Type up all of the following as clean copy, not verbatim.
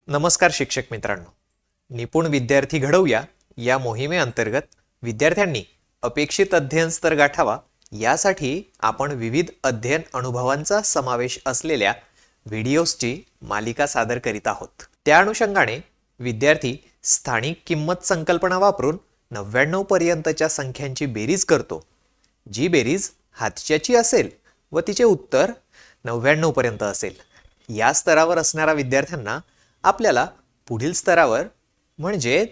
नमस्कार शिक्षक मित्रांनो, निपुण विद्यार्थी घडवूया या मोहिमेअंतर्गत विद्यार्थ्यांनी अपेक्षित अध्ययन स्तर गाठावा यासाठी आपण विविध अध्ययन अनुभवांचा समावेश असलेल्या व्हिडिओजची मालिका सादर करीत आहोत। त्या अनुषंगाने विद्यार्थी स्थानिक किंमत संकल्पना वापरून 99 पर्यंतच्या संख्यांची बेरीज करतो। जी बेरीज हातच्याची असेल व तिचे उत्तर 99 पर्यंत असेल, या स्तरावर असणाऱ्या विद्यार्थ्यांना आपल्याला पुढील स्तरावर म्हणजे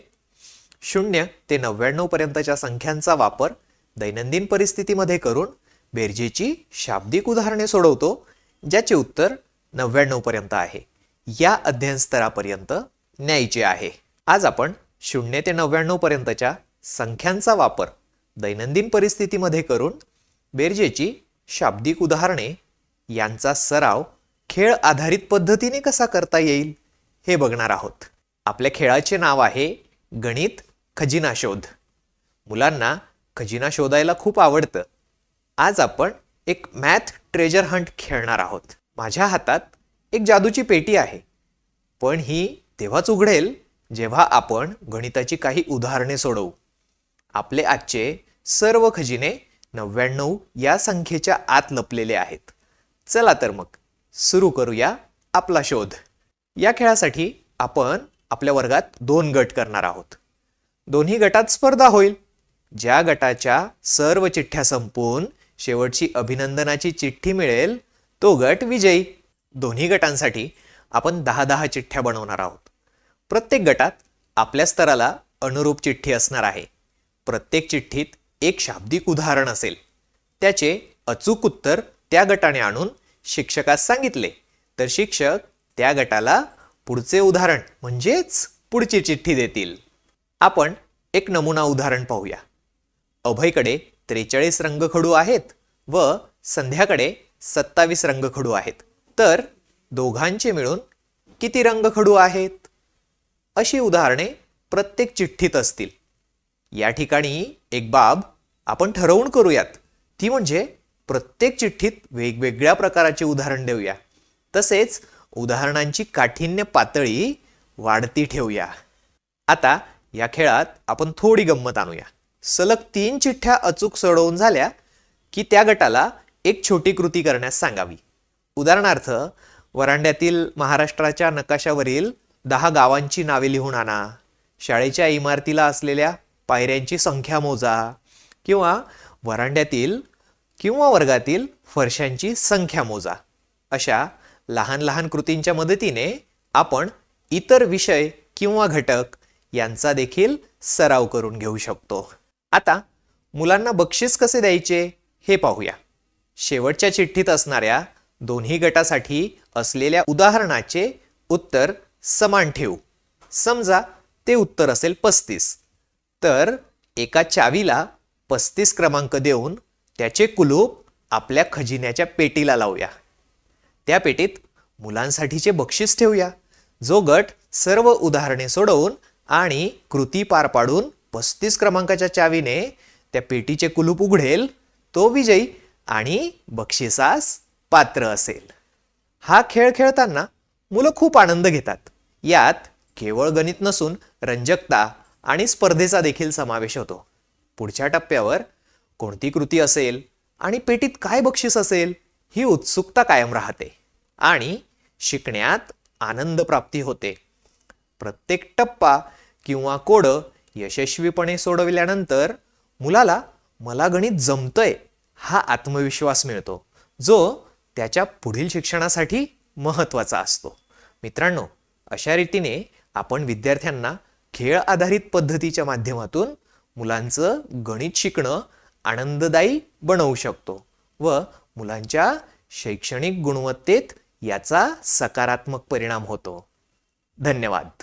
0 ते 99 पर्यंतच्या संख्यांचा वापर दैनंदिन परिस्थितीमध्ये करून बेरजेची शाब्दिक उदाहरणे सोडवतो, ज्याचे उत्तर 99 पर्यंत आहे, या अध्ययन स्तरापर्यंत न्यायचे आहे। आज आपण 0 ते 99 पर्यंतच्या संख्यांचा वापर दैनंदिन परिस्थितीमध्ये करून बेरजेची शाब्दिक उदाहरणे यांचा सराव खेळ आधारित पद्धतीने कसा करता येईल हे बघणार आहोत। आपल्या खेळाचे नाव आहे गणित खजिना शोध। मुलांना खजिना शोधायला खूप आवडतं। आज आपण एक मॅथ ट्रेजर हंट खेळणार आहोत। माझ्या हातात एक जादूची पेटी आहे, पण ही तेव्हाच उघडेल जेव्हा आपण गणिताची काही उदाहरणे सोडवू। आपले आजचे सर्व खजिने 99 या संख्येच्या आत लपलेले आहेत। चला तर मग सुरू करूया आपला शोध। या खेळासाठी आपण आपल्या वर्गात 2 गट करणार आहोत। दोन्ही गटात स्पर्धा होईल। ज्या गटाच्या सर्व चिठ्ठ्या संपून शेवटची अभिनंदनाची चिठ्ठी मिळेल तो गट विजयी। दोन्ही गटांसाठी आपण 10-10 चिठ्ठ्या बनवणार आहोत। प्रत्येक गटात आपल्या स्तराला अनुरूप चिठ्ठी असणार आहे। प्रत्येक चिठ्ठीत एक शाब्दिक उदाहरण असेल। त्याचे अचूक उत्तर त्या गटाने आणून शिक्षकास सांगितले तर शिक्षक त्या गटाला पुढचे उदाहरण म्हणजेच पुढची चिठ्ठी देतील। आपण एक नमुना उदाहरण पाहूया। अभयकडे 43 रंगखडू आहेत व संध्याकडे 27 रंगखडू आहेत, तर दोघांचे मिळून किती रंगखडू आहेत? अशी उदाहरणे प्रत्येक चिठ्ठीत असतील। या ठिकाणी एक बाब आपण ठरवून करूयात, ती म्हणजे प्रत्येक चिठ्ठीत वेगवेगळ्या प्रकारचे उदाहरण देऊया, तसेच उदाहरणांची काठिण्य पातळी वाढती ठेवूया। आता या खेळात आपण थोडी गंमत आणूया। सलग 3 चिठ्ठ्या अचूक सोडवून झाल्या की त्या गटाला एक छोटी कृती करण्यास सांगावी। उदाहरणार्थ, वरांड्यातील महाराष्ट्राच्या नकाशावरील 10 गावांची नावे लिहून आणा, शाळेच्या इमारतीला असलेल्या पायऱ्यांची संख्या मोजा, किंवा वरांड्यातील किंवा वर्गातील फरशांची संख्या मोजा। अशा लहान लहान कृतींच्या मदतीने आपण इतर विषय किंवा घटक यांचा देखील सराव करून घेऊ शकतो। आता मुलांना बक्षीस कसे द्यायचे हे पाहूया। शेवटच्या चिठ्ठीत असणाऱ्या दोन्ही गटासाठी असलेल्या उदाहरणाचे उत्तर समान ठेवू। समजा ते उत्तर असेल 35, तर एका चावीला 35 क्रमांक देऊन त्याचे कुलूप आपल्या खजिन्याच्या पेटीला लावूया। त्या पेटीत मुलांसाठीचे बक्षीस ठेवूया। जो गट सर्व उदाहरणे सोडवून आणि कृती पार पाडून 35 क्रमांकाच्या चावीने त्या पेटीचे कुलूप उघडेल तो विजयी आणि बक्षिसास पात्र असेल। हा खेळ खेळताना मुलं खूप आनंद घेतात। यात केवळ गणित नसून रंजकता आणि स्पर्धेचा देखील समावेश होतो। पुढच्या टप्प्यावर कोणती कृती असेल आणि पेटीत काय बक्षीस असेल ही उत्सुकता कायम राहते आणि शिकण्यात आनंद प्राप्ती होते। प्रत्येक टप्पा किंवा कोड यशस्वीपणे सोडविल्यानंतर मुलाला मला गणित जमतंय हा आत्मविश्वास मिळतो, जो त्याच्या पुढील शिक्षणासाठी महत्त्वाचा असतो। मित्रांनो, अशा रीतीने आपण विद्यार्थ्यांना खेळ आधारित पद्धतीच्या माध्यमातून मुलांचं गणित शिकणं आनंददायी बनवू शकतो व मुलांच्या शैक्षणिक गुणवत्तेत याचा सकारात्मक परिणाम होतो। धन्यवाद।